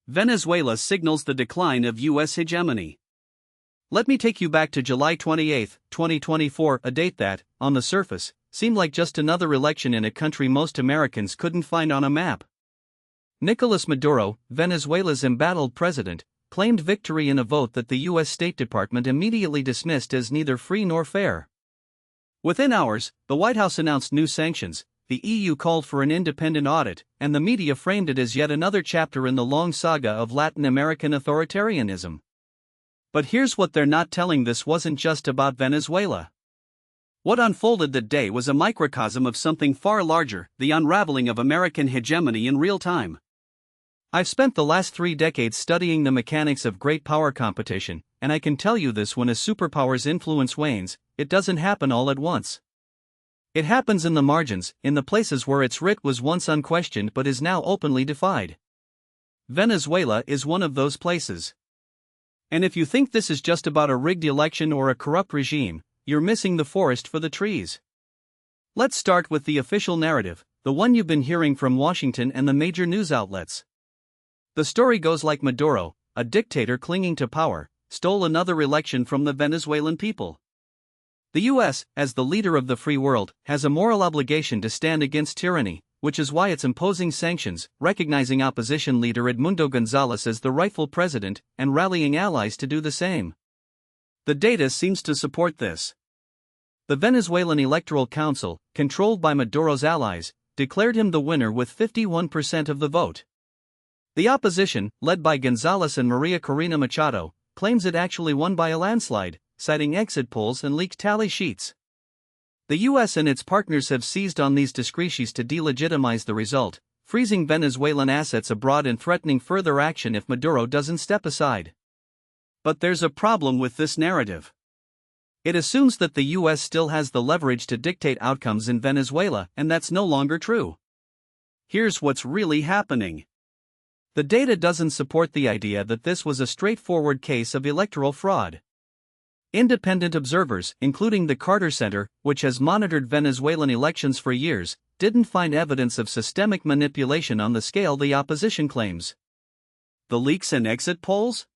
Venezuela signals the decline of U.S. hegemony. Let me take you back to July 28, 2024, a date that, on the surface, seemed like just another election in a country most Americans couldn't find on a map. Nicolas Maduro, Venezuela's embattled president, claimed victory in a vote that the U.S. State Department immediately dismissed as neither free nor fair. Within hours, the White House announced new sanctions, the EU called for an independent audit, and the media framed it as yet another chapter in the long saga of Latin American authoritarianism. But here's what they're not telling: this wasn't just about Venezuela. What unfolded that day was a microcosm of something far larger, the unraveling of American hegemony in real time. I've spent the last 3 decades studying the mechanics of great power competition, and I can tell you this: when a superpower's influence wanes, it doesn't happen all at once. It happens in the margins, in the places where its writ was once unquestioned but is now openly defied. Venezuela is one of those places. And if you think this is just about a rigged election or a corrupt regime, you're missing the forest for the trees. Let's start with the official narrative, the one you've been hearing from Washington and the major news outlets. The story goes like Maduro, a dictator clinging to power, stole another election from the Venezuelan people. The U.S., as the leader of the free world, has a moral obligation to stand against tyranny, which is why it's imposing sanctions, recognizing opposition leader Edmundo Gonzalez as the rightful president, and rallying allies to do the same. The data seems to support this. The Venezuelan Electoral Council, controlled by Maduro's allies, declared him the winner with 51% of the vote. The opposition, led by Gonzalez and Maria Corina Machado, claims it actually won by a landslide, citing exit polls and leaked tally sheets. The U.S. and its partners have seized on these discrepancies to delegitimize the result, freezing Venezuelan assets abroad and threatening further action if Maduro doesn't step aside. But there's a problem with this narrative. It assumes that the U.S. still has the leverage to dictate outcomes in Venezuela, and that's no longer true. Here's what's really happening. The data doesn't support the idea that this was a straightforward case of electoral fraud. Independent observers, including the Carter Center, which has monitored Venezuelan elections for years, didn't find evidence of systemic manipulation on the scale the opposition claims. The leaks and exit polls?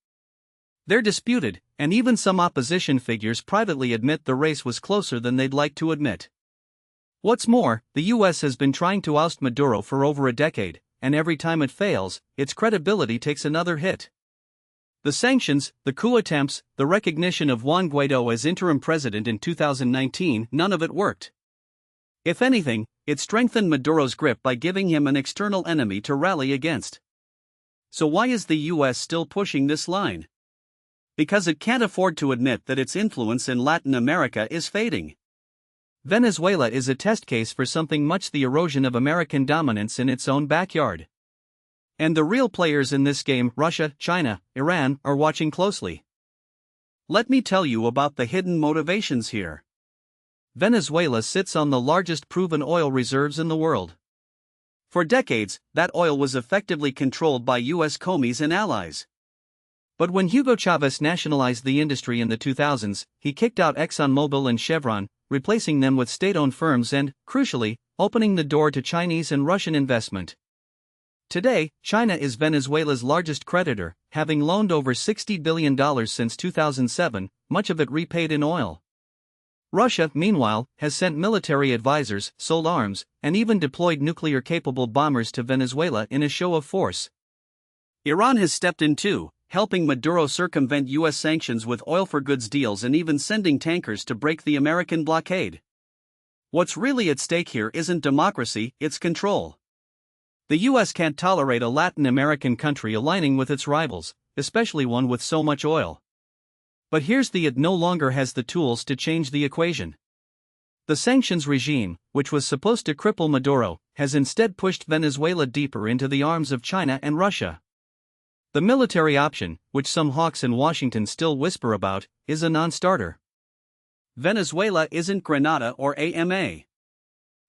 They're disputed, and even some opposition figures privately admit the race was closer than they'd like to admit. What's more, the U.S. has been trying to oust Maduro for over a decade, and every time it fails, its credibility takes another hit. The sanctions, the coup attempts, the recognition of Juan Guaidó as interim president in 2019, none of it worked. If anything, it strengthened Maduro's grip by giving him an external enemy to rally against. So why is the U.S. still pushing this line? Because it can't afford to admit that its influence in Latin America is fading. Venezuela is a test case for something much: the erosion of American dominance in its own backyard. And the real players in this game, Russia, China, Iran, are watching closely. Let me tell you about the hidden motivations here. Venezuela sits on the largest proven oil reserves in the world. For decades, that oil was effectively controlled by U.S. commies and allies. But when Hugo Chavez nationalized the industry in the 2000s, he kicked out ExxonMobil and Chevron, replacing them with state-owned firms and, crucially, opening the door to Chinese and Russian investment. Today, China is Venezuela's largest creditor, having loaned over $60 billion since 2007, much of it repaid in oil. Russia, meanwhile, has sent military advisors, sold arms, and even deployed nuclear-capable bombers to Venezuela in a show of force. Iran has stepped in too, helping Maduro circumvent U.S. sanctions with oil-for-goods deals and even sending tankers to break the American blockade. What's really at stake here isn't democracy, it's control. The U.S. can't tolerate a Latin American country aligning with its rivals, especially one with so much oil. But here's the: it no longer has the tools to change the equation. The sanctions regime, which was supposed to cripple Maduro, has instead pushed Venezuela deeper into the arms of China and Russia. The military option, which some hawks in Washington still whisper about, is a non-starter. Venezuela isn't Grenada or AMA.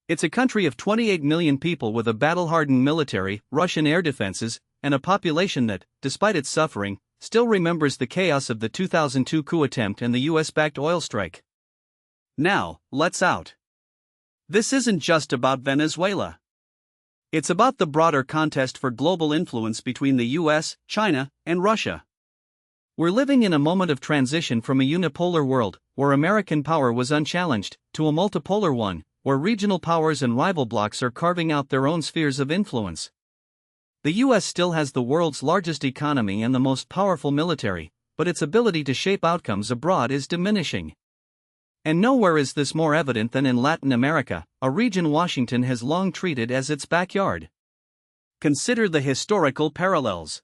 It's a country of 28 million people with a battle-hardened military, Russian air defenses, and a population that, despite its suffering, still remembers the chaos of the 2002 coup attempt and the US-backed oil strike. Now, let's out. This isn't just about Venezuela. It's about the broader contest for global influence between the US, China, and Russia. We're living in a moment of transition from a unipolar world, where American power was unchallenged, to a multipolar one, where regional powers and rival blocs are carving out their own spheres of influence. The US still has the world's largest economy and the most powerful military, but its ability to shape outcomes abroad is diminishing. And nowhere is this more evident than in Latin America, a region Washington has long treated as its backyard. Consider the historical parallels.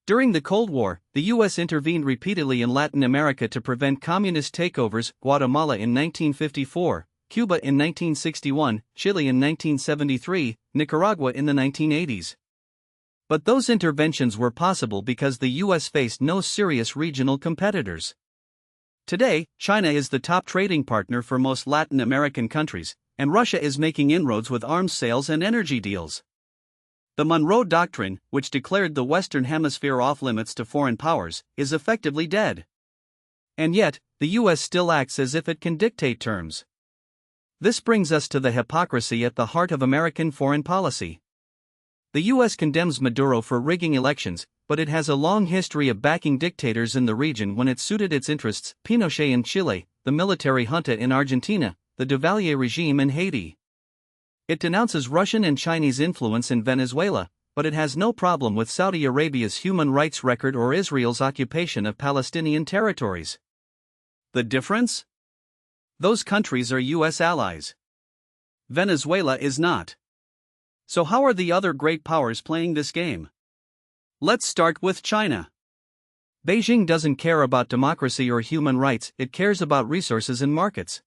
During the Cold War, the U.S. intervened repeatedly in Latin America to prevent communist takeovers: Guatemala in 1954, Cuba in 1961, Chile in 1973, Nicaragua in the 1980s. But those interventions were possible because the U.S. faced no serious regional competitors. Today, China is the top trading partner for most Latin American countries, and Russia is making inroads with arms sales and energy deals. The Monroe Doctrine, which declared the Western Hemisphere off-limits to foreign powers, is effectively dead. And yet, the U.S. still acts as if it can dictate terms. This brings us to the hypocrisy at the heart of American foreign policy. The U.S. condemns Maduro for rigging elections, but it has a long history of backing dictators in the region when it suited its interests: Pinochet in Chile, the military junta in Argentina, the Duvalier regime in Haiti. It denounces Russian and Chinese influence in Venezuela, but it has no problem with Saudi Arabia's human rights record or Israel's occupation of Palestinian territories. The difference? Those countries are U.S. allies. Venezuela is not. So how are the other great powers playing this game? Let's start with China. Beijing doesn't care about democracy or human rights, it cares about resources and markets.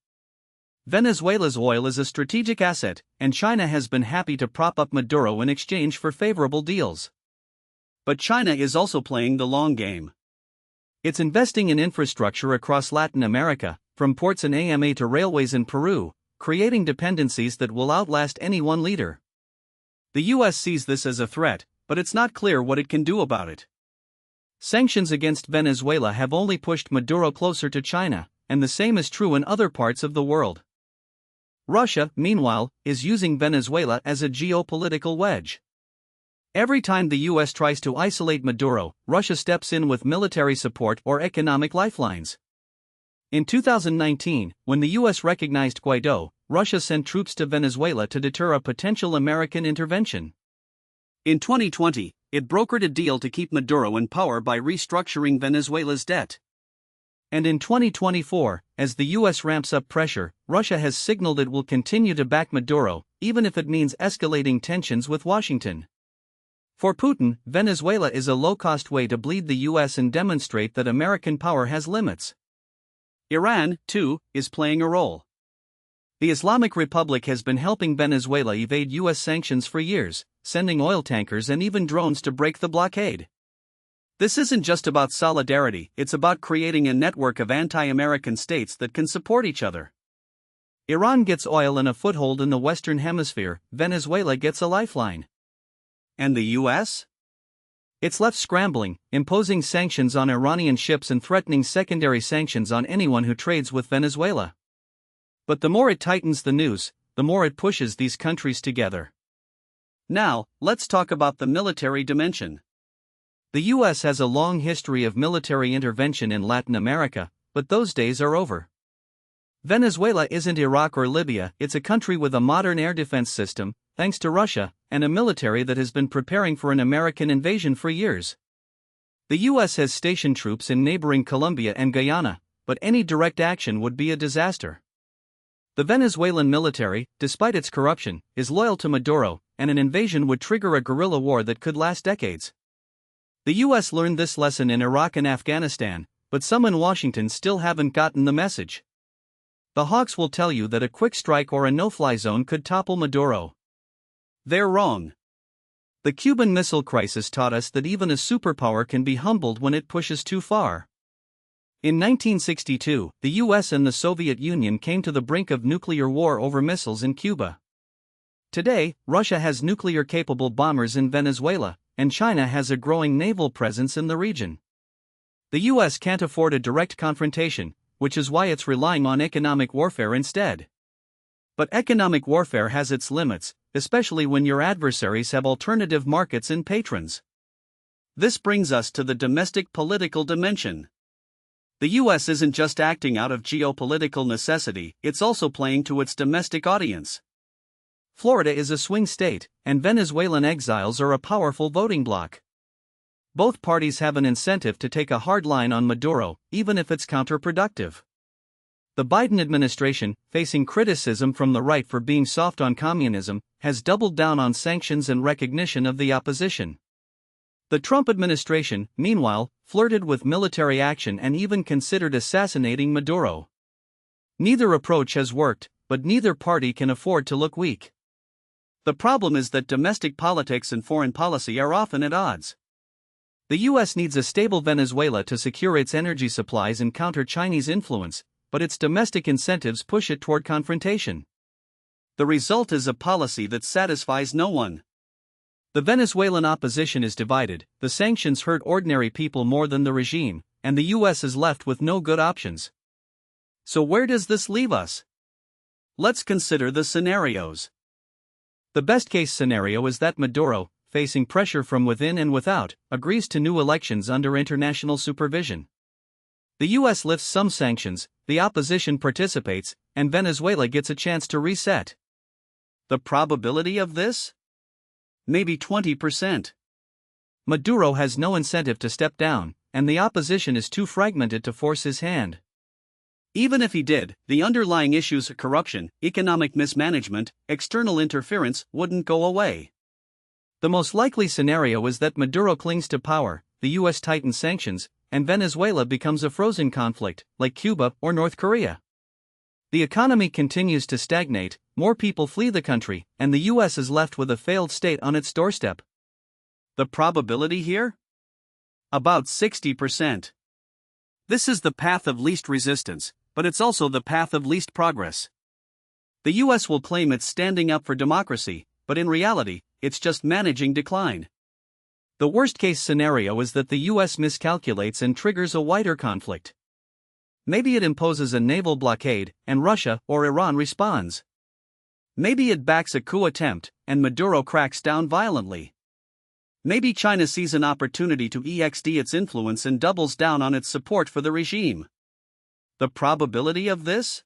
Venezuela's oil is a strategic asset, and China has been happy to prop up Maduro in exchange for favorable deals. But China is also playing the long game. It's investing in infrastructure across Latin America, from ports and AMA to railways in Peru, creating dependencies that will outlast any one leader. The U.S. sees this as a threat, but it's not clear what it can do about it. Sanctions against Venezuela have only pushed Maduro closer to China, and the same is true in other parts of the world. Russia, meanwhile, is using Venezuela as a geopolitical wedge. Every time the U.S. tries to isolate Maduro, Russia steps in with military support or economic lifelines. In 2019, when the U.S. recognized Guaido, Russia sent troops to Venezuela to deter a potential American intervention. In 2020, it brokered a deal to keep Maduro in power by restructuring Venezuela's debt. And in 2024, as the U.S. ramps up pressure, Russia has signaled it will continue to back Maduro, even if it means escalating tensions with Washington. For Putin, Venezuela is a low-cost way to bleed the U.S. and demonstrate that American power has limits. Iran, too, is playing a role. The Islamic Republic has been helping Venezuela evade U.S. sanctions for years, sending oil tankers and even drones to break the blockade. This isn't just about solidarity, it's about creating a network of anti-American states that can support each other. Iran gets oil and a foothold in the Western Hemisphere, Venezuela gets a lifeline. And the U.S.? It's left scrambling, imposing sanctions on Iranian ships and threatening secondary sanctions on anyone who trades with Venezuela. But the more it tightens the noose, the more it pushes these countries together. Now, let's talk about the military dimension. The U.S. has a long history of military intervention in Latin America, but those days are over. Venezuela isn't Iraq or Libya, it's a country with a modern air defense system, thanks to Russia, and a military that has been preparing for an American invasion for years. The U.S. has stationed troops in neighboring Colombia and Guyana, but any direct action would be a disaster. The Venezuelan military, despite its corruption, is loyal to Maduro, and an invasion would trigger a guerrilla war that could last decades. The U.S. learned this lesson in Iraq and Afghanistan, but some in Washington still haven't gotten the message. The hawks will tell you that a quick strike or a no-fly zone could topple Maduro. They're wrong. The Cuban Missile Crisis taught us that even a superpower can be humbled when it pushes too far. In 1962, the U.S. and the Soviet Union came to the brink of nuclear war over missiles in Cuba. Today, Russia has nuclear-capable bombers in Venezuela, and China has a growing naval presence in the region. The U.S. can't afford a direct confrontation, which is why it's relying on economic warfare instead. But economic warfare has its limits, especially when your adversaries have alternative markets and patrons. This brings us to the domestic political dimension. The US isn't just acting out of geopolitical necessity, it's also playing to its domestic audience. Florida is a swing state, and Venezuelan exiles are a powerful voting bloc. Both parties have an incentive to take a hard line on Maduro, even if it's counterproductive. The Biden administration, facing criticism from the right for being soft on communism, has doubled down on sanctions and recognition of the opposition. The Trump administration, meanwhile, flirted with military action and even considered assassinating Maduro. Neither approach has worked, but neither party can afford to look weak. The problem is that domestic politics and foreign policy are often at odds. The US needs a stable Venezuela to secure its energy supplies and counter Chinese influence, but its domestic incentives push it toward confrontation. The result is a policy that satisfies no one. The Venezuelan opposition is divided, the sanctions hurt ordinary people more than the regime, and the US is left with no good options. So where does this leave us? Let's consider the scenarios. The best-case scenario is that Maduro, facing pressure from within and without, agrees to new elections under international supervision. The US lifts some sanctions, the opposition participates, and Venezuela gets a chance to reset. The probability of this? Maybe 20%. Maduro has no incentive to step down, and the opposition is too fragmented to force his hand. Even if he did, the underlying issues of corruption, economic mismanagement, external interference wouldn't go away. The most likely scenario is that Maduro clings to power, the US tightens sanctions, and Venezuela becomes a frozen conflict, like Cuba or North Korea. The economy continues to stagnate, more people flee the country, and the US is left with a failed state on its doorstep. The probability here? About 60%. This is the path of least resistance, but it's also the path of least progress. The US will claim it's standing up for democracy, but in reality, it's just managing decline. The worst-case scenario is that the US miscalculates and triggers a wider conflict. Maybe it imposes a naval blockade, and Russia or Iran responds. Maybe it backs a coup attempt, and Maduro cracks down violently. Maybe China sees an opportunity to extend its influence and doubles down on its support for the regime. The probability of this?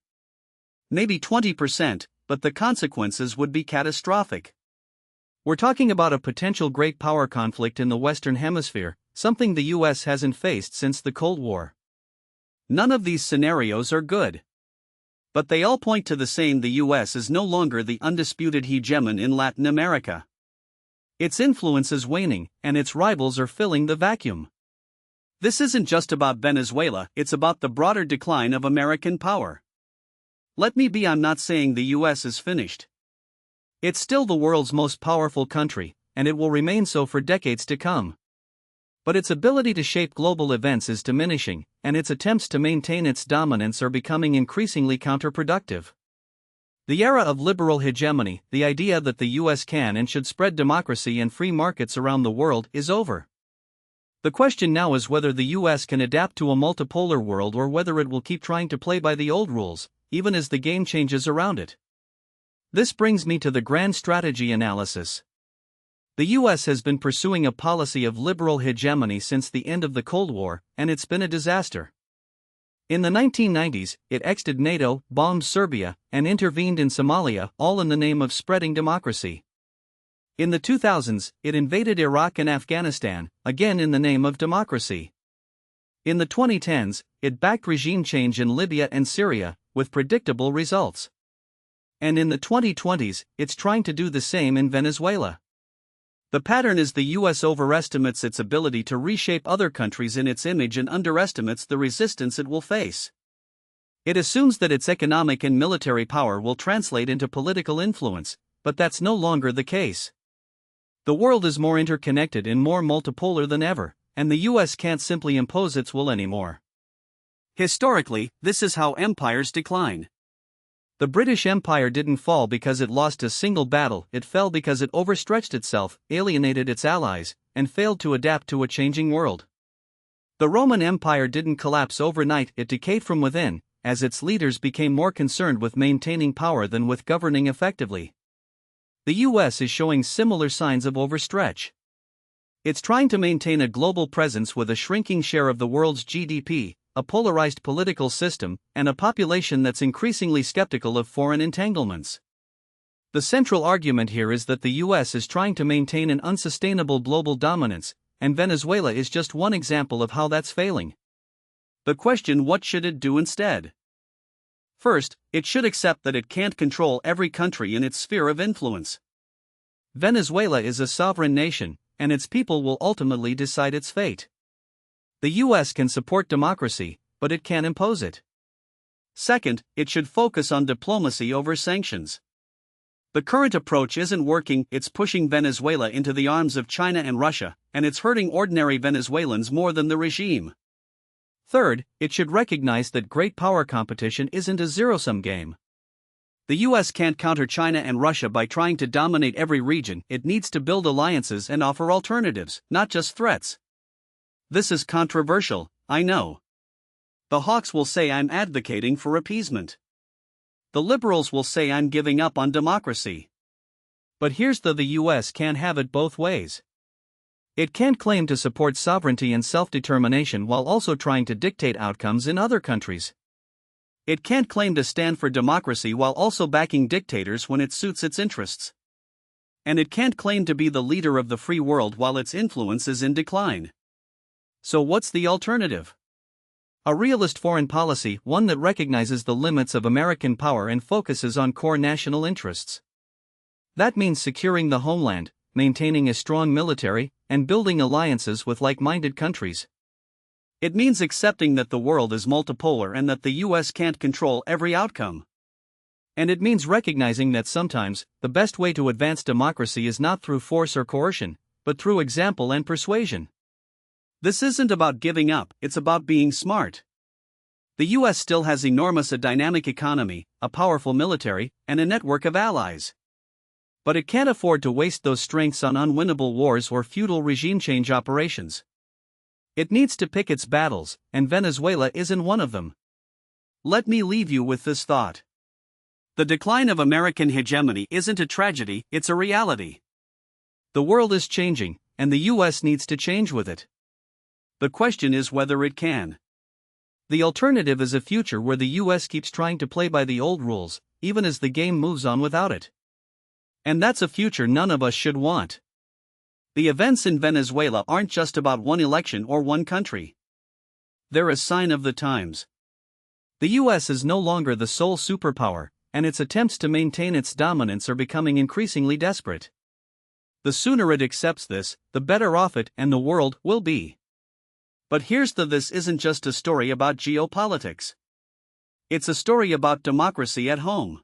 Maybe 20%, but the consequences would be catastrophic. We're talking about a potential great power conflict in the Western Hemisphere, something the US hasn't faced since the Cold War. None of these scenarios are good. But they all point to the same: the US is no longer the undisputed hegemon in Latin America. Its influence is waning, and its rivals are filling the vacuum. This isn't just about Venezuela, it's about the broader decline of American power. I'm not saying the US is finished. It's still the world's most powerful country, and it will remain so for decades to come. But its ability to shape global events is diminishing, and its attempts to maintain its dominance are becoming increasingly counterproductive. The era of liberal hegemony, the idea that the US can and should spread democracy and free markets around the world, is over. The question now is whether the US can adapt to a multipolar world or whether it will keep trying to play by the old rules, even as the game changes around it. This brings me to the grand strategy analysis. The US has been pursuing a policy of liberal hegemony since the end of the Cold War, and it's been a disaster. In the 1990s, it exited NATO, bombed Serbia, and intervened in Somalia, all in the name of spreading democracy. In the 2000s, it invaded Iraq and Afghanistan, again in the name of democracy. In the 2010s, it backed regime change in Libya and Syria, with predictable results. And in the 2020s, it's trying to do the same in Venezuela. The pattern is the US overestimates its ability to reshape other countries in its image and underestimates the resistance it will face. It assumes that its economic and military power will translate into political influence, but that's no longer the case. The world is more interconnected and more multipolar than ever, and the US can't simply impose its will anymore. Historically, this is how empires decline. The British Empire didn't fall because it lost a single battle, it fell because it overstretched itself, alienated its allies, and failed to adapt to a changing world. The Roman Empire didn't collapse overnight, it decayed from within, as its leaders became more concerned with maintaining power than with governing effectively. The US is showing similar signs of overstretch. It's trying to maintain a global presence with a shrinking share of the world's GDP, a polarized political system, and a population that's increasingly skeptical of foreign entanglements. The central argument here is that the US is trying to maintain an unsustainable global dominance, and Venezuela is just one example of how that's failing. The question: what should it do instead? First, it should accept that it can't control every country in its sphere of influence. Venezuela is a sovereign nation, and its people will ultimately decide its fate. The US can support democracy, but it can't impose it. Second, it should focus on diplomacy over sanctions. The current approach isn't working. It's pushing Venezuela into the arms of China and Russia, and it's hurting ordinary Venezuelans more than the regime. Third, it should recognize that great power competition isn't a zero-sum game. The US can't counter China and Russia by trying to dominate every region. It needs to build alliances and offer alternatives, not just threats. This is controversial, I know. The hawks will say I'm advocating for appeasement. The liberals will say I'm giving up on democracy. But here's the US can't have it both ways. It can't claim to support sovereignty and self-determination while also trying to dictate outcomes in other countries. It can't claim to stand for democracy while also backing dictators when it suits its interests. And it can't claim to be the leader of the free world while its influence is in decline. So what's the alternative? A realist foreign policy, one that recognizes the limits of American power and focuses on core national interests. That means securing the homeland, maintaining a strong military, and building alliances with like-minded countries. It means accepting that the world is multipolar and that the US can't control every outcome. And it means recognizing that sometimes, the best way to advance democracy is not through force or coercion, but through example and persuasion. This isn't about giving up, it's about being smart. The US still has a dynamic economy, a powerful military, and a network of allies. But it can't afford to waste those strengths on unwinnable wars or futile regime change operations. It needs to pick its battles, and Venezuela isn't one of them. Let me leave you with this thought. The decline of American hegemony isn't a tragedy, it's a reality. The world is changing, and the US needs to change with it. The question is whether it can. The alternative is a future where the US keeps trying to play by the old rules, even as the game moves on without it. And that's a future none of us should want. The events in Venezuela aren't just about one election or one country. They're a sign of the times. The US is no longer the sole superpower, and its attempts to maintain its dominance are becoming increasingly desperate. The sooner it accepts this, the better off it and the world will be. But this isn't just a story about geopolitics. It's a story about democracy at home.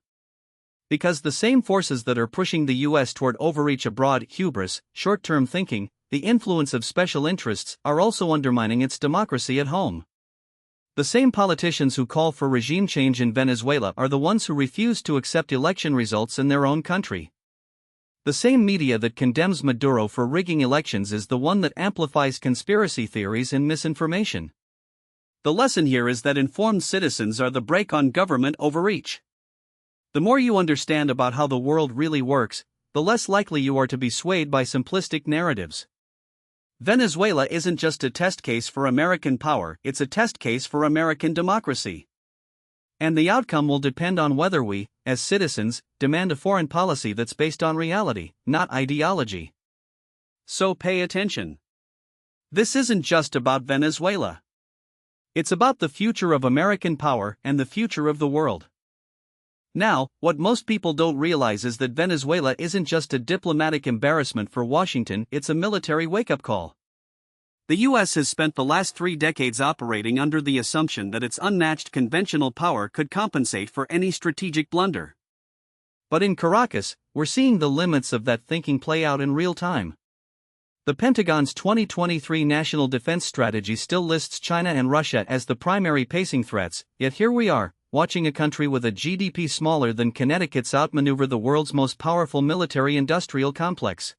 Because the same forces that are pushing the US toward overreach abroad, hubris, short-term thinking, the influence of special interests, are also undermining its democracy at home. The same politicians who call for regime change in Venezuela are the ones who refuse to accept election results in their own country. The same media that condemns Maduro for rigging elections is the one that amplifies conspiracy theories and misinformation. The lesson here is that informed citizens are the brake on government overreach. The more you understand about how the world really works, the less likely you are to be swayed by simplistic narratives. Venezuela isn't just a test case for American power, it's a test case for American democracy. And the outcome will depend on whether we, as citizens, demand a foreign policy that's based on reality, not ideology. So pay attention. This isn't just about Venezuela. It's about the future of American power and the future of the world. Now, what most people don't realize is that Venezuela isn't just a diplomatic embarrassment for Washington, it's a military wake-up call. The US has spent the last 3 decades operating under the assumption that its unmatched conventional power could compensate for any strategic blunder. But in Caracas, we're seeing the limits of that thinking play out in real time. The Pentagon's 2023 National Defense Strategy still lists China and Russia as the primary pacing threats, yet here we are, watching a country with a GDP smaller than Connecticut's outmaneuver the world's most powerful military-industrial complex.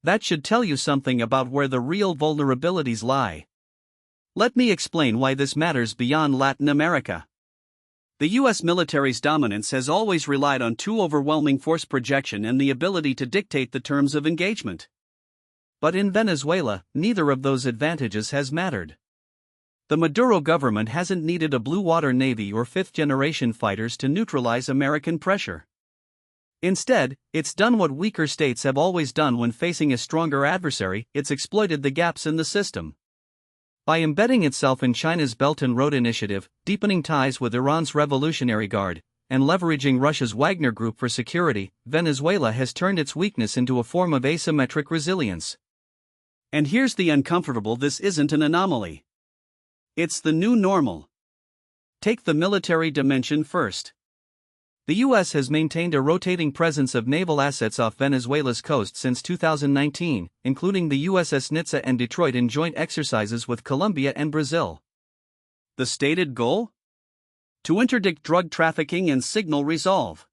That should tell you something about where the real vulnerabilities lie. Let me explain why this matters beyond Latin America. The U.S. military's dominance has always relied on too overwhelming force projection and the ability to dictate the terms of engagement. But in Venezuela, neither of those advantages has mattered. The Maduro government hasn't needed a blue water navy or fifth-generation fighters to neutralize American pressure. Instead, it's done what weaker states have always done when facing a stronger adversary: it's exploited the gaps in the system. By embedding itself in China's Belt and Road Initiative, deepening ties with Iran's Revolutionary Guard, and leveraging Russia's Wagner Group for security, Venezuela has turned its weakness into a form of asymmetric resilience. And here's the uncomfortable: this isn't an anomaly. It's the new normal. Take the military dimension first. The U.S. has maintained a rotating presence of naval assets off Venezuela's coast since 2019, including the USS Nitsa and Detroit in joint exercises with Colombia and Brazil. The stated goal? To interdict drug trafficking and signal resolve.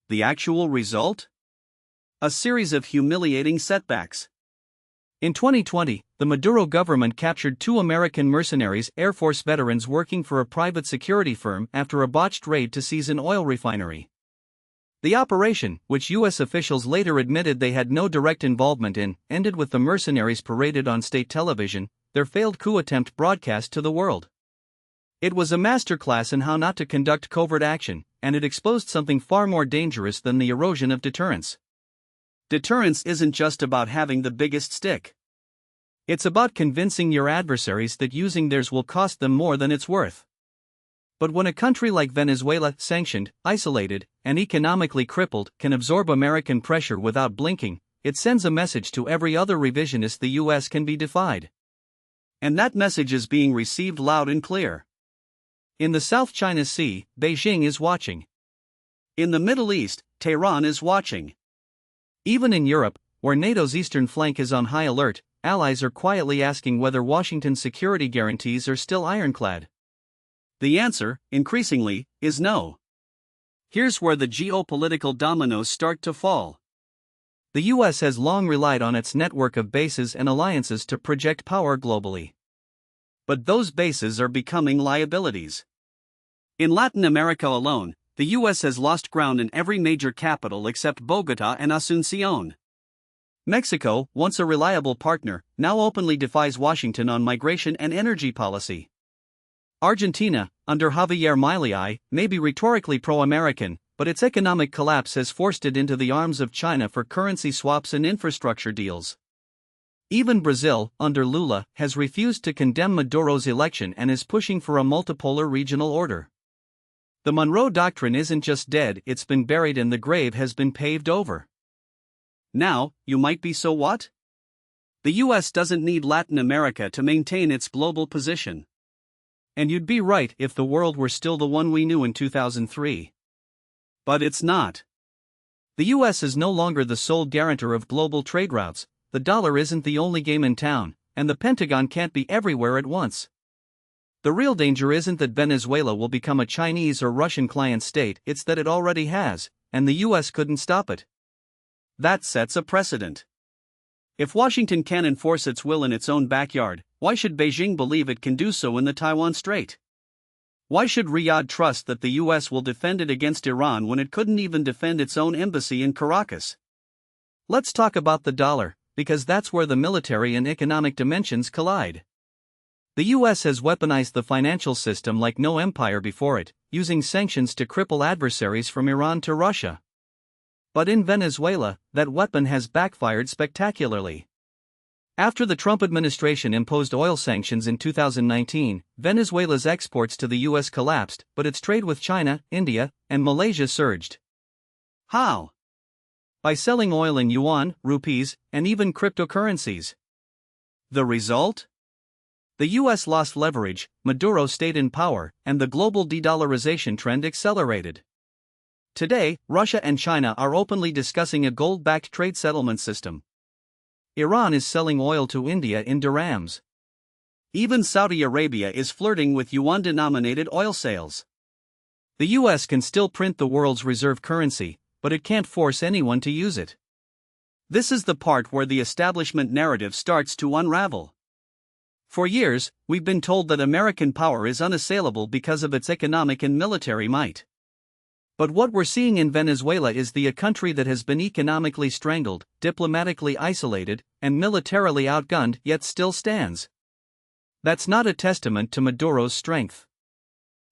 The actual result? A series of humiliating setbacks. In 2020, the Maduro government captured 2 American mercenaries, Air Force veterans working for a private security firm, after a botched raid to seize an oil refinery. The operation, which U.S. officials later admitted they had no direct involvement in, ended with the mercenaries paraded on state television, their failed coup attempt broadcast to the world. It was a masterclass in how not to conduct covert action, and it exposed something far more dangerous than the erosion of deterrence. Deterrence isn't just about having the biggest stick. It's about convincing your adversaries that using theirs will cost them more than it's worth. But when a country like Venezuela, sanctioned, isolated, and economically crippled, can absorb American pressure without blinking, it sends a message to every other revisionist: the U.S. can be defied. And that message is being received loud and clear. In the South China Sea, Beijing is watching. In the Middle East, Tehran is watching. Even in Europe, where NATO's eastern flank is on high alert, allies are quietly asking whether Washington's security guarantees are still ironclad. The answer, increasingly, is no. Here's where the geopolitical dominoes start to fall. The U.S. has long relied on its network of bases and alliances to project power globally. But those bases are becoming liabilities. In Latin America alone, the U.S. has lost ground in every major capital except Bogotá and Asunción. Mexico, once a reliable partner, now openly defies Washington on migration and energy policy. Argentina, under Javier Milei, may be rhetorically pro-American, but its economic collapse has forced it into the arms of China for currency swaps and infrastructure deals. Even Brazil, under Lula, has refused to condemn Maduro's election and is pushing for a multipolar regional order. The Monroe Doctrine isn't just dead, it's been buried and the grave has been paved over. Now, you might be so what? The U.S. doesn't need Latin America to maintain its global position. And you'd be right if the world were still the one we knew in 2003. But it's not. The U.S. is no longer the sole guarantor of global trade routes, the dollar isn't the only game in town, and the Pentagon can't be everywhere at once. The real danger isn't that Venezuela will become a Chinese or Russian client state, it's that it already has, and the U.S. couldn't stop it. That sets a precedent. If Washington can enforce its will in its own backyard, why should Beijing believe it can do so in the Taiwan Strait? Why should Riyadh trust that the U.S. will defend it against Iran when it couldn't even defend its own embassy in Caracas? Let's talk about the dollar, because that's where the military and economic dimensions collide. The U.S. has weaponized the financial system like no empire before it, using sanctions to cripple adversaries from Iran to Russia. But in Venezuela, that weapon has backfired spectacularly. After the Trump administration imposed oil sanctions in 2019, Venezuela's exports to the U.S. collapsed, but its trade with China, India, and Malaysia surged. How? By selling oil in yuan, rupees, and even cryptocurrencies. The result? The U.S. lost leverage, Maduro stayed in power, and the global de-dollarization trend accelerated. Today, Russia and China are openly discussing a gold-backed trade settlement system. Iran is selling oil to India in dirhams. Even Saudi Arabia is flirting with yuan-denominated oil sales. The U.S. can still print the world's reserve currency, but it can't force anyone to use it. This is the part where the establishment narrative starts to unravel. For years, we've been told that American power is unassailable because of its economic and military might. But what we're seeing in Venezuela is a country that has been economically strangled, diplomatically isolated, and militarily outgunned yet still stands. That's not a testament to Maduro's strength.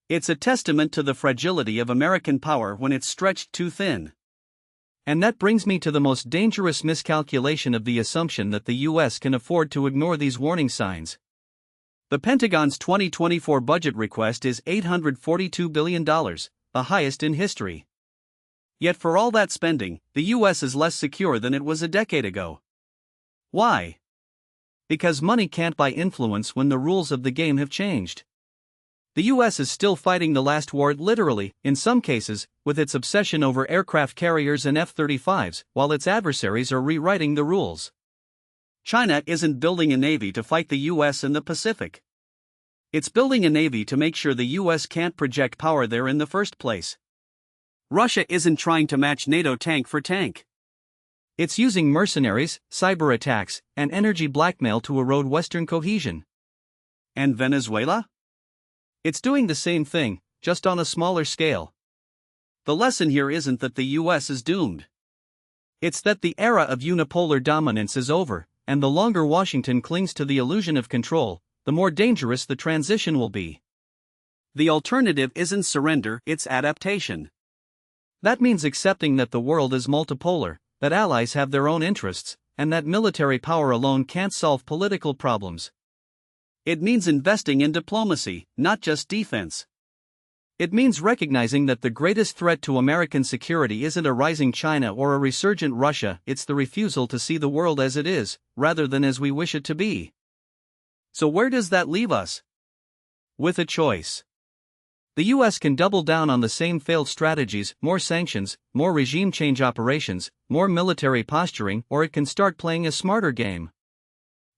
It's a testament to the fragility of American power when it's stretched too thin. And that brings me to the most dangerous miscalculation of the assumption that the US can afford to ignore these warning signs. The Pentagon's 2024 budget request is $842 billion, the highest in history. Yet for all that spending, the US is less secure than it was a decade ago. Why? Because money can't buy influence when the rules of the game have changed. The US is still fighting the last war literally, in some cases, with its obsession over aircraft carriers and F-35s, while its adversaries are rewriting the rules. China isn't building a navy to fight the US in the Pacific. It's building a navy to make sure the US can't project power there in the first place. Russia isn't trying to match NATO tank for tank. It's using mercenaries, cyber attacks, and energy blackmail to erode Western cohesion. And Venezuela? It's doing the same thing, just on a smaller scale. The lesson here isn't that the US is doomed. It's that the era of unipolar dominance is over, and the longer Washington clings to the illusion of control, the more dangerous the transition will be. The alternative isn't surrender, it's adaptation. That means accepting that the world is multipolar, that allies have their own interests, and that military power alone can't solve political problems. It means investing in diplomacy, not just defense. It means recognizing that the greatest threat to American security isn't a rising China or a resurgent Russia, it's the refusal to see the world as it is, rather than as we wish it to be. So where does that leave us? With a choice. The US can double down on the same failed strategies, more sanctions, more regime change operations, more military posturing, or it can start playing a smarter game.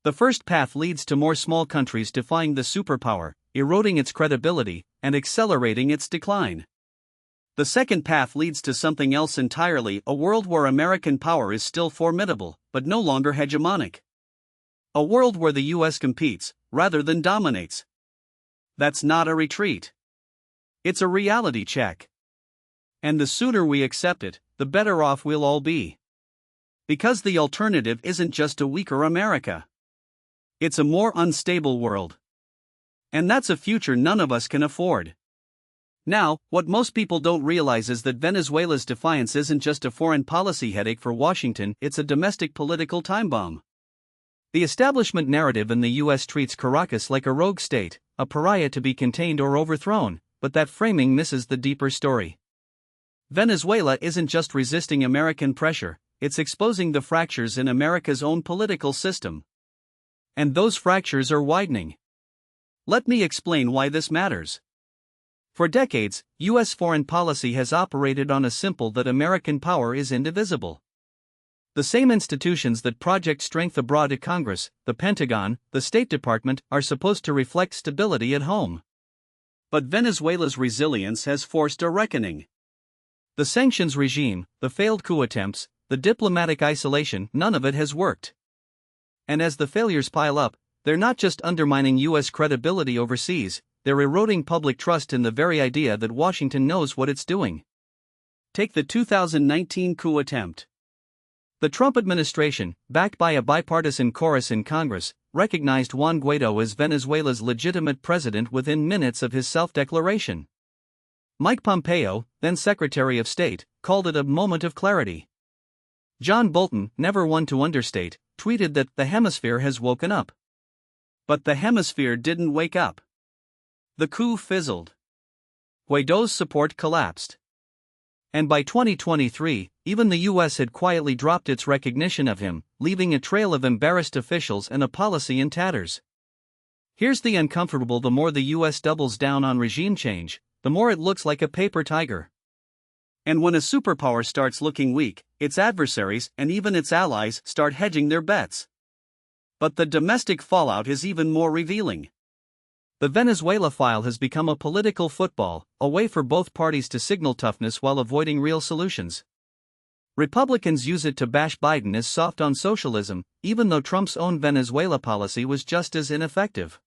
The first path leads to more small countries defying the superpower, eroding its credibility, and accelerating its decline. The second path leads to something else entirely, a world where American power is still formidable, but no longer hegemonic. A world where the US competes, rather than dominates. That's not a retreat. It's a reality check. And the sooner we accept it, the better off we'll all be. Because the alternative isn't just a weaker America. It's a more unstable world. And that's a future none of us can afford. Now, what most people don't realize is that Venezuela's defiance isn't just a foreign policy headache for Washington, it's a domestic political time bomb. The establishment narrative in the US treats Caracas like a rogue state, a pariah to be contained or overthrown, but that framing misses the deeper story. Venezuela isn't just resisting American pressure, it's exposing the fractures in America's own political system. And those fractures are widening. Let me explain why this matters. For decades, US foreign policy has operated on a simple that American power is indivisible. The same institutions that project strength abroad at Congress, the Pentagon, the State Department, are supposed to reflect stability at home. But Venezuela's resilience has forced a reckoning. The sanctions regime, the failed coup attempts, the diplomatic isolation, none of it has worked. And as the failures pile up, they're not just undermining US credibility overseas, they're eroding public trust in the very idea that Washington knows what it's doing. Take the 2019 coup attempt. The Trump administration, backed by a bipartisan chorus in Congress, recognized Juan Guaido as Venezuela's legitimate president within minutes of his self-declaration. Mike Pompeo, then Secretary of State, called it a moment of clarity. John Bolton, never one to understate, tweeted that the hemisphere has woken up. But the hemisphere didn't wake up. The coup fizzled. Guaido's support collapsed. And by 2023, even the US had quietly dropped its recognition of him, leaving a trail of embarrassed officials and a policy in tatters. Here's the uncomfortable: the more the US doubles down on regime change, the more it looks like a paper tiger. And when a superpower starts looking weak, its adversaries and even its allies start hedging their bets. But the domestic fallout is even more revealing. The Venezuela file has become a political football, a way for both parties to signal toughness while avoiding real solutions. Republicans use it to bash Biden as soft on socialism, even though Trump's own Venezuela policy was just as ineffective.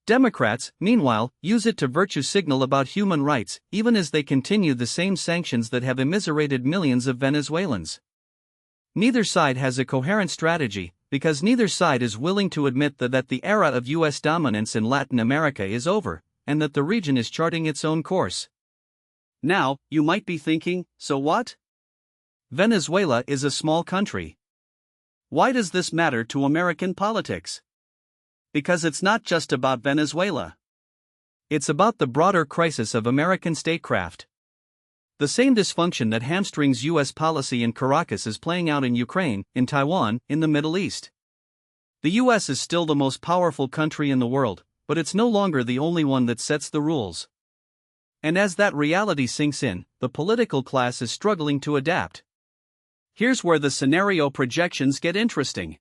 Democrats, meanwhile, use it to virtue signal about human rights, even as they continue the same sanctions that have immiserated millions of Venezuelans. Neither side has a coherent strategy, because neither side is willing to admit that the era of U.S. dominance in Latin America is over, and that the region is charting its own course. Now, you might be thinking, so what? Venezuela is a small country. Why does this matter to American politics? Because it's not just about Venezuela. It's about the broader crisis of American statecraft. The same dysfunction that hamstrings U.S. policy in Caracas is playing out in Ukraine, in Taiwan, in the Middle East. The U.S. is still the most powerful country in the world, but it's no longer the only one that sets the rules. And as that reality sinks in, the political class is struggling to adapt. Here's where the scenario projections get interesting.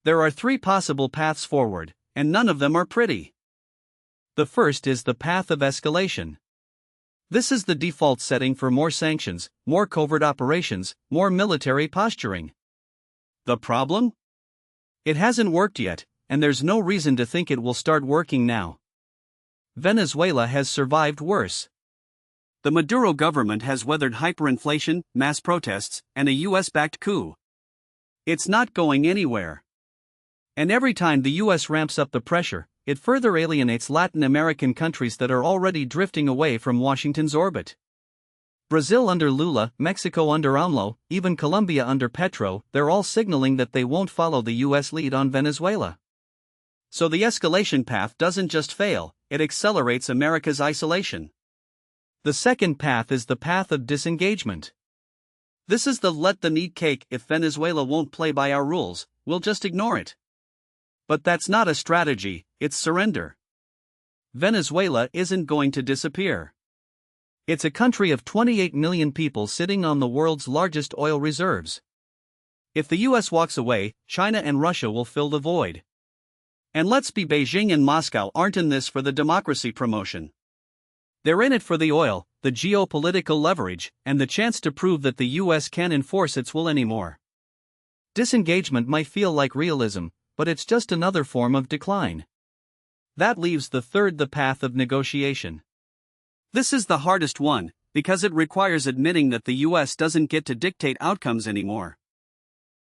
There are three possible paths forward, and none of them are pretty. The first is the path of escalation. This is the default setting for more sanctions, more covert operations, more military posturing. The problem? It hasn't worked yet, and there's no reason to think it will start working now. Venezuela has survived worse. The Maduro government has weathered hyperinflation, mass protests, and a US-backed coup. It's not going anywhere. And every time the US ramps up the pressure, it further alienates Latin American countries that are already drifting away from Washington's orbit. Brazil under Lula, Mexico under AMLO, even Colombia under Petro, they're all signaling that they won't follow the US lead on Venezuela. So the escalation path doesn't just fail, it accelerates America's isolation. The second path is the path of disengagement. This is the let them eat cake. If Venezuela won't play by our rules, we'll just ignore it. But that's not a strategy, it's surrender. Venezuela isn't going to disappear. It's a country of 28 million people sitting on the world's largest oil reserves. If the US walks away, China and Russia will fill the void. And let's be Beijing and Moscow aren't in this for the democracy promotion. They're in it for the oil, the geopolitical leverage, and the chance to prove that the US can't enforce its will anymore. Disengagement might feel like realism, but it's just another form of decline. That leaves the third, the path of negotiation. This is the hardest one, because it requires admitting that the US doesn't get to dictate outcomes anymore.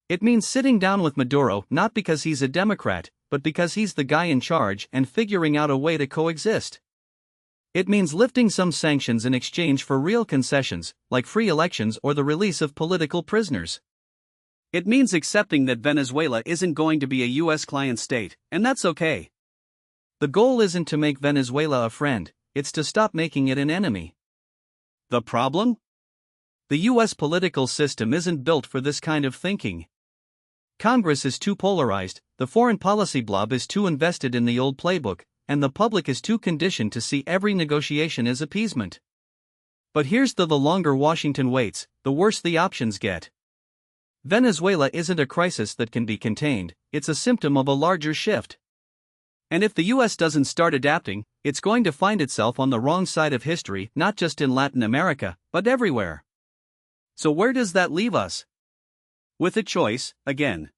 It means sitting down with Maduro not because he's a Democrat, but because he's the guy in charge and figuring out a way to coexist. It means lifting some sanctions in exchange for real concessions, like free elections or the release of political prisoners. It means accepting that Venezuela isn't going to be a US client state, and that's okay. The goal isn't to make Venezuela a friend, it's to stop making it an enemy. The problem? The US political system isn't built for this kind of thinking. Congress is too polarized, the foreign policy blob is too invested in the old playbook, and the public is too conditioned to see every negotiation as appeasement. But here's the longer Washington waits, the worse the options get. Venezuela isn't a crisis that can be contained, it's a symptom of a larger shift. And if the US doesn't start adapting, it's going to find itself on the wrong side of history, not just in Latin America, but everywhere. So where does that leave us? With a choice, again.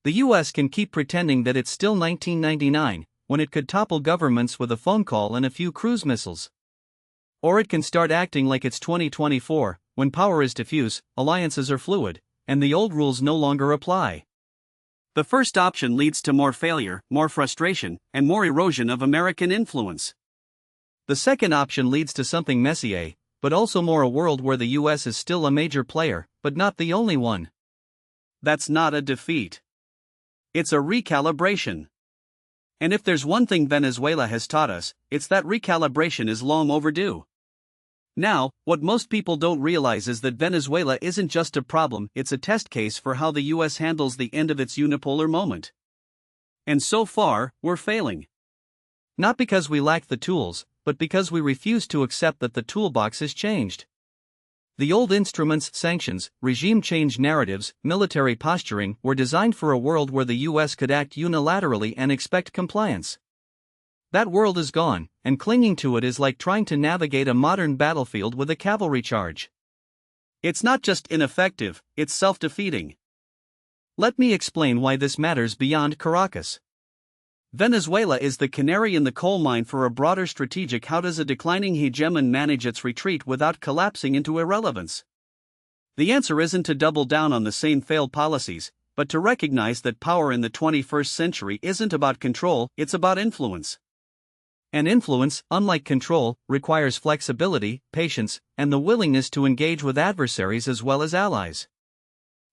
The US can keep pretending that it's still 1999, when it could topple governments with a phone call and a few cruise missiles. Or it can start acting like it's 2024, when power is diffuse, alliances are fluid, and the old rules no longer apply. The first option leads to more failure, more frustration, and more erosion of American influence. The second option leads to something messier, but also more a world where the US is still a major player, but not the only one. That's not a defeat. It's a recalibration. And if there's one thing Venezuela has taught us, it's that recalibration is long overdue. Now, what most people don't realize is that Venezuela isn't just a problem, it's a test case for how the US handles the end of its unipolar moment. And so far, we're failing. Not because we lack the tools, but because we refuse to accept that the toolbox has changed. The old instruments, sanctions, regime change narratives, military posturing, were designed for a world where the US could act unilaterally and expect compliance. That world is gone, and clinging to it is like trying to navigate a modern battlefield with a cavalry charge. It's not just ineffective, it's self-defeating. Let me explain why this matters beyond Caracas. Venezuela is the canary in the coal mine for a broader strategic. How does a declining hegemon manage its retreat without collapsing into irrelevance? The answer isn't to double down on the same failed policies, but to recognize that power in the 21st century isn't about control, it's about influence. And influence, unlike control, requires flexibility, patience, and the willingness to engage with adversaries as well as allies.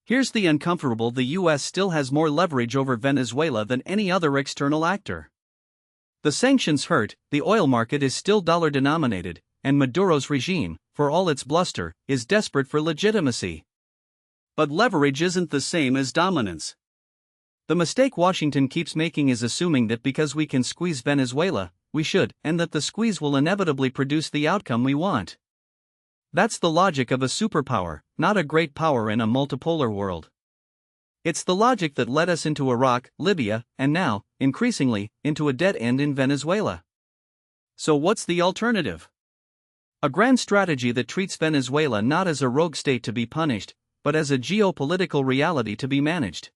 Here's the uncomfortable: the US still has more leverage over Venezuela than any other external actor. The sanctions hurt, the oil market is still dollar-denominated, and Maduro's regime, for all its bluster, is desperate for legitimacy. But leverage isn't the same as dominance. The mistake Washington keeps making is assuming that because we can squeeze Venezuela, we should, and that the squeeze will inevitably produce the outcome we want. That's the logic of a superpower, not a great power in a multipolar world. It's the logic that led us into Iraq, Libya, and now, increasingly, into a dead end in Venezuela. So what's the alternative? A grand strategy that treats Venezuela not as a rogue state to be punished, but as a geopolitical reality to be managed.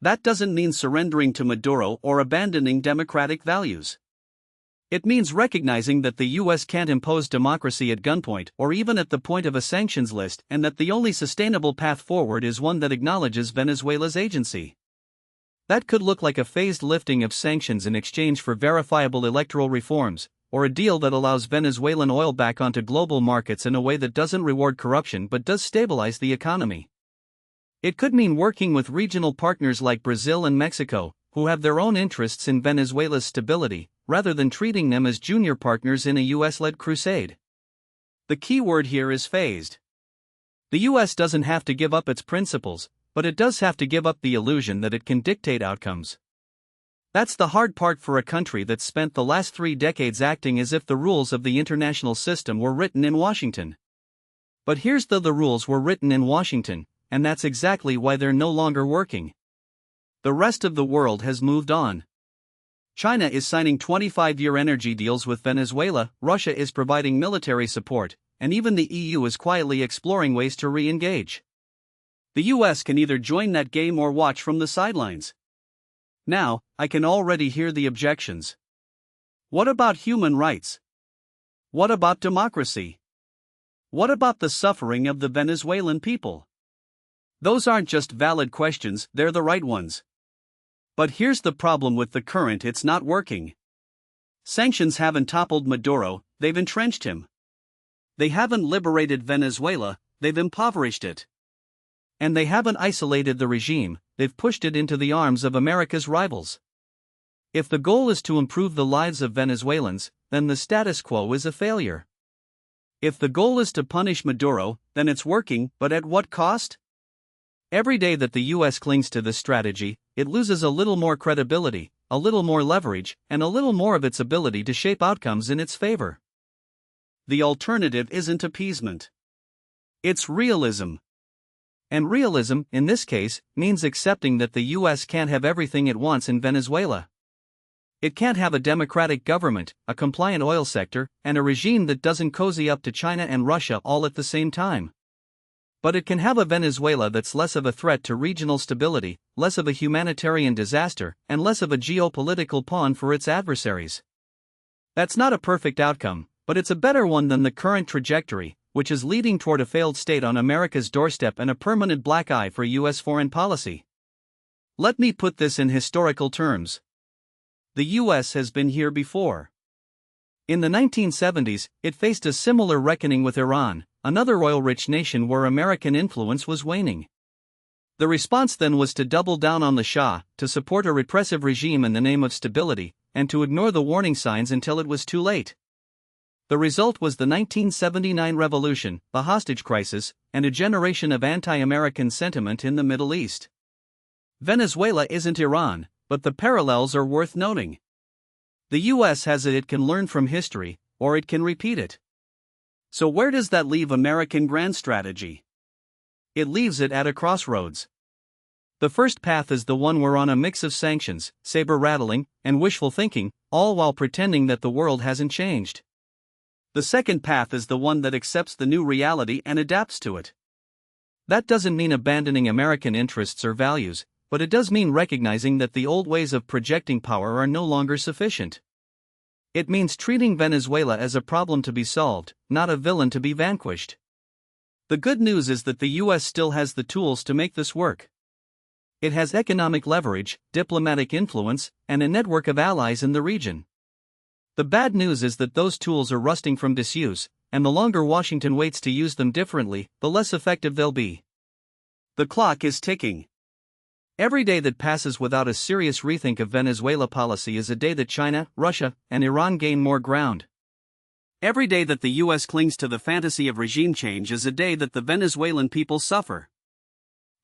That doesn't mean surrendering to Maduro or abandoning democratic values. It means recognizing that the US can't impose democracy at gunpoint or even at the point of a sanctions list, and that the only sustainable path forward is one that acknowledges Venezuela's agency. That could look like a phased lifting of sanctions in exchange for verifiable electoral reforms, or a deal that allows Venezuelan oil back onto global markets in a way that doesn't reward corruption but does stabilize the economy. It could mean working with regional partners like Brazil and Mexico, who have their own interests in Venezuela's stability, rather than treating them as junior partners in a US-led crusade. The key word here is phased. The US doesn't have to give up its principles, but it does have to give up the illusion that it can dictate outcomes. That's the hard part for a country that's spent the last 3 decades acting as if the rules of the international system were written in Washington. But here's the rules were written in Washington, and that's exactly why they're no longer working. The rest of the world has moved on. China is signing 25-year energy deals with Venezuela, Russia is providing military support, and even the EU is quietly exploring ways to re-engage. The US can either join that game or watch from the sidelines. Now, I can already hear the objections. What about human rights? What about democracy? What about the suffering of the Venezuelan people? Those aren't just valid questions, they're the right ones. But here's the problem with the current: it's not working. Sanctions haven't toppled Maduro, they've entrenched him. They haven't liberated Venezuela, they've impoverished it. And they haven't isolated the regime, they've pushed it into the arms of America's rivals. If the goal is to improve the lives of Venezuelans, then the status quo is a failure. If the goal is to punish Maduro, then it's working, but at what cost? Every day that the US clings to this strategy, it loses a little more credibility, a little more leverage, and a little more of its ability to shape outcomes in its favor. The alternative isn't appeasement. It's realism. And realism, in this case, means accepting that the US can't have everything it wants in Venezuela. It can't have a democratic government, a compliant oil sector, and a regime that doesn't cozy up to China and Russia all at the same time. But it can have a Venezuela that's less of a threat to regional stability, less of a humanitarian disaster, and less of a geopolitical pawn for its adversaries. That's not a perfect outcome, but it's a better one than the current trajectory, which is leading toward a failed state on America's doorstep and a permanent black eye for US foreign policy. Let me put this in historical terms. The US has been here before. In the 1970s, it faced a similar reckoning with Iran, another oil-rich nation where American influence was waning. The response then was to double down on the Shah, to support a repressive regime in the name of stability, and to ignore the warning signs until it was too late. The result was the 1979 revolution, the hostage crisis, and a generation of anti-American sentiment in the Middle East. Venezuela isn't Iran, but the parallels are worth noting. The US has it can learn from history, or it can repeat it. So where does that leave American grand strategy? It leaves it at a crossroads. The first path is the one we're on: a mix of sanctions, saber-rattling, and wishful thinking, all while pretending that the world hasn't changed. The second path is the one that accepts the new reality and adapts to it. That doesn't mean abandoning American interests or values, but it does mean recognizing that the old ways of projecting power are no longer sufficient. It means treating Venezuela as a problem to be solved, not a villain to be vanquished. The good news is that the US still has the tools to make this work. It has economic leverage, diplomatic influence, and a network of allies in the region. The bad news is that those tools are rusting from disuse, and the longer Washington waits to use them differently, the less effective they'll be. The clock is ticking. Every day that passes without a serious rethink of Venezuela policy is a day that China, Russia, and Iran gain more ground. Every day that the US clings to the fantasy of regime change is a day that the Venezuelan people suffer.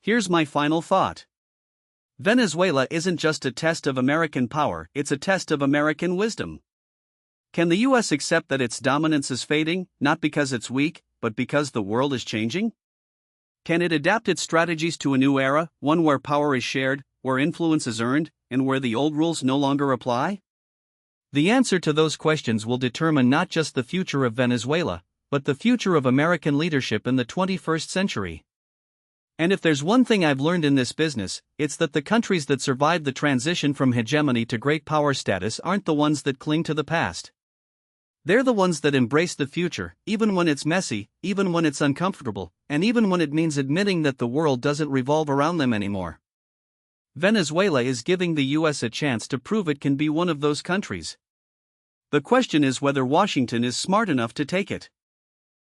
Here's my final thought. Venezuela isn't just a test of American power, it's a test of American wisdom. Can the US accept that its dominance is fading, not because it's weak, but because the world is changing? Can it adapt its strategies to a new era, one where power is shared, where influence is earned, and where the old rules no longer apply? The answer to those questions will determine not just the future of Venezuela, but the future of American leadership in the 21st century. And if there's one thing I've learned in this business, it's that the countries that survive the transition from hegemony to great power status aren't the ones that cling to the past. They're the ones that embrace the future, even when it's messy, even when it's uncomfortable, and even when it means admitting that the world doesn't revolve around them anymore. Venezuela is giving the US a chance to prove it can be one of those countries. The question is whether Washington is smart enough to take it.